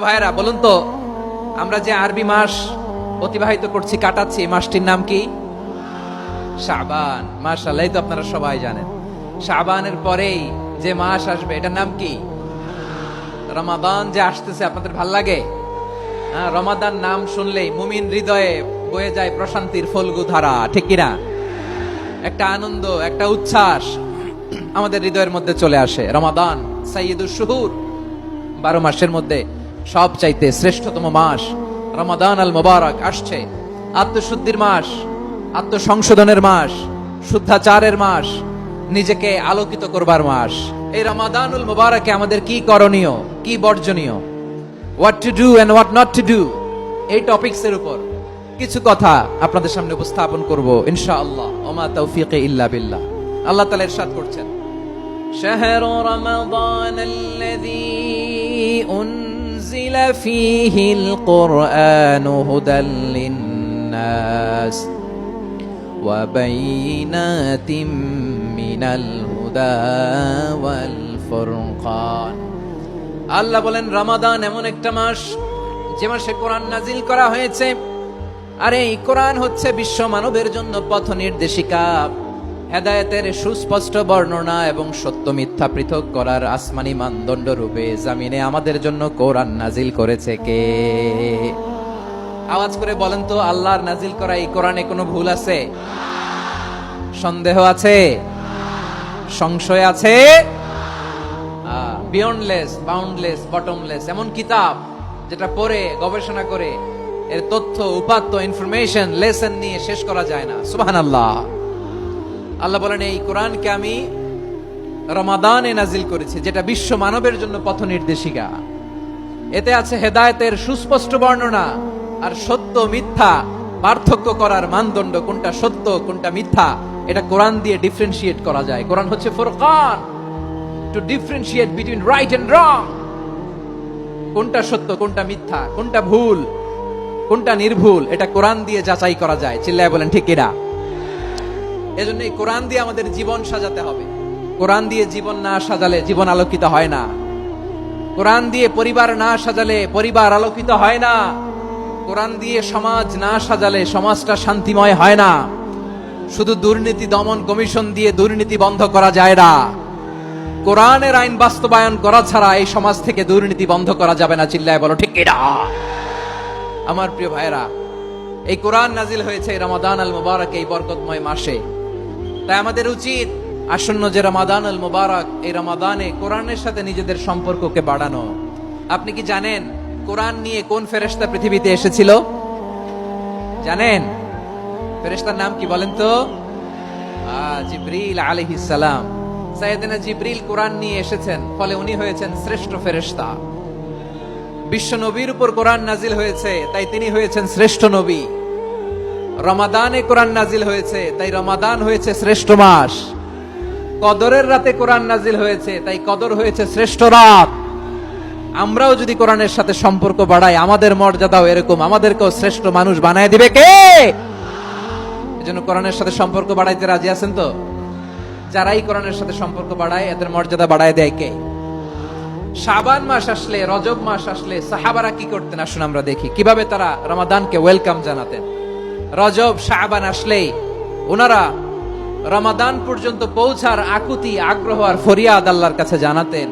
ভাইরা বলুন তো, আমরা যে আরবি মাস অতিবাহিত করছি, কাটাচ্ছি, এই মাসটির নাম কি? শাবান। মাশাআল্লাহ, এই তো আপনারা সবাই জানেন। শাবানের পরেই যে মাস আসবে এটার নাম কি? রমাদান। যে আসতেছে, আপনাদের ভাল লাগে? হ্যাঁ, রমাদান নাম শুনলেই মুমিন হৃদয়ে বয়ে যায় প্রশান্তির ফল্গু ধারা, ঠিক কিনা? একটা আনন্দ, একটা উচ্ছ্বাস আমাদের হৃদয়ের মধ্যে চলে আসে। রমাদান সাইয়্যিদুশ শুহুর, 12 মাসের মধ্যে সব চাইতে শ্রেষ্ঠতম মাস রমাদান আল মুবারক আসছে। আত্মশুদ্ধির মাস, আত্মসংশোধনের মাস, শুদ্ধাচারের মাস, নিজেকে আলোকিত করবার মাস। এই রমাদানুল মুবারকে আমাদের কি করণীয়, কি বর্জনীয়, what to do and what not to do, এই টপিকস এর উপর কিছু কথা আপনাদের সামনে উপস্থাপন করব ইনশাআল্লাহ। ওমা তাওফীকি ইল্লা বিল্লাহ। আল্লাহ তাআলা ইরশাদ করছেন, شهر رمضان الذي أنزل فيه القرآن هدى للناس وبينات من الهدى والفرقان। আল্লাহ বলেন, রমাদান এমন একটা মাস যে মাসে কোরআন নাজিল করা হয়েছে। আর এই কোরআন হচ্ছে বিশ্ব মানবের জন্য পথ নির্দেশিকা, হেদায়েতের সুস্পষ্ট বর্ণনা এবং সত্য মিথ্যা পৃথক করার আসমানি মানদণ্ড রূপে জামিনে আমাদের জন্য কোরআন নাজিল করেছে কে? আওয়াজ করে বলেন তো, আল্লাহর নাজিল করা এই কোরআনে কোনো ভুল আছে? সন্দেহ আছে? সংশয় আছে? বিয়ন্ডলেস, বাউন্ডলেস, বটমলেস এমন কিতাব যেটা পড়ে গবেষণা করে এর তথ্য, উপাত্ত, ইনফরমেশন, লেসন নিয়ে শেষ করা যায় না। সুবহানাল্লাহ। আল্লাহ বলেন, এই কোরআনকে আমি রমাদানে নাজিল করেছি, যেটা বিশ্ব মানবের জন্য পথ নির্দেশিকা। এতে আছে হেদায়েতের সুস্পষ্ট বর্ণনা আর সত্য মিথ্যা পার্থক্য করার মানদণ্ড, কোনটা সত্য কোনটা মিথ্যা এটা কোরআন দিয়ে ডিফারেন্সিয়েট করা যায়। কোরআন হচ্ছে ফুরকান, to differentiate between right and wrong. কোনটা সত্য, কোনটা মিথ্যা, কোনটা ভুল, কোনটা নির্ভুল, এটা কোরআন দিয়ে যাচাই করা যায়। চিল্লায় বলেন ঠিক কিনা? এজন্য এই কোরআন দিয়ে আমাদের জীবন সাজাতে হবে। কোরআন দিয়ে জীবন না সাজালে জীবন আলোকিত হয় না। কোরআন দিয়ে পরিবার না সাজালে পরিবার আলোকিত হয় না। কোরআন দিয়ে সমাজ না সাজালে সমাজটা শান্তিময় হয় না। শুধু দুর্নীতি দমন কমিশন দিয়ে দুর্নীতি বন্ধ করা যায় না। কোরআনের আইন বাস্তবায়ন করা ছাড়া এই সমাজ থেকে দুর্নীতি বন্ধ করা যাবে না। চিল্লায় বলো ঠিক কিনা? আমার প্রিয় ভাইরা, এই কোরআন নাজিল হয়েছে রমাদান আল মুবারক, এই বরকতময় মাসে। তাই আমাদের উচিত আসন্ন যে রমাদান আল মুবারক, এই রমাদানে কোরআনের সাথে নিজেদের সম্পর্ককে বাড়ানো। আপনি কি জানেন কোরআন নিয়ে কোন ফেরেশতা পৃথিবীতে এসেছিল? জানেন ফেরেশতার নাম কি বলেন তো? জিবরিল আলাইহিস সালাম। সাইয়েদনা জিবরিল কোরআন নিয়ে এসেছেন, ফলে উনি হয়েছেন শ্রেষ্ঠ ফেরেশতা। বিশ্ব নবীর উপর কোরআন নাজিল হয়েছে, তাই তিনি হয়েছেন শ্রেষ্ঠ নবী। রমাদানে কোরআন নাজিল হয়েছে, তাই রমাদান হয়েছে শ্রেষ্ঠ মাস। কদরের রাতে কোরআন নাজিল হয়েছে, তাই কদর হয়েছে শ্রেষ্ঠ রাত। আমরাও যদি কোরআনের সাথে সম্পর্ক বাড়াই, আমাদের মর্যাদাও এরকম, আমাদেরকেও শ্রেষ্ঠ মানুষ বানায় দিবে কে? এজন্য কোরআনের সাথে সম্পর্ক বাড়াইতে রাজি আছেন তো? যারাই কোরআনের সাথে সম্পর্ক বাড়ায় এদের মর্যাদা বাড়ায় দেয় কে? শাবান মাস আসলে, রজব মাস আসলে সাহাবারা কি করতেন? আসুন আমরা দেখি কিভাবে তারা রমাদানকে ওয়েলকাম জানাতেন। রজব শাবান আসলেই ওনারা রমাদান পর্যন্ত পৌঁছার আকুতি, আগ্রহ আর ফরিয়াদ আল্লাহর কাছে জানাতেন।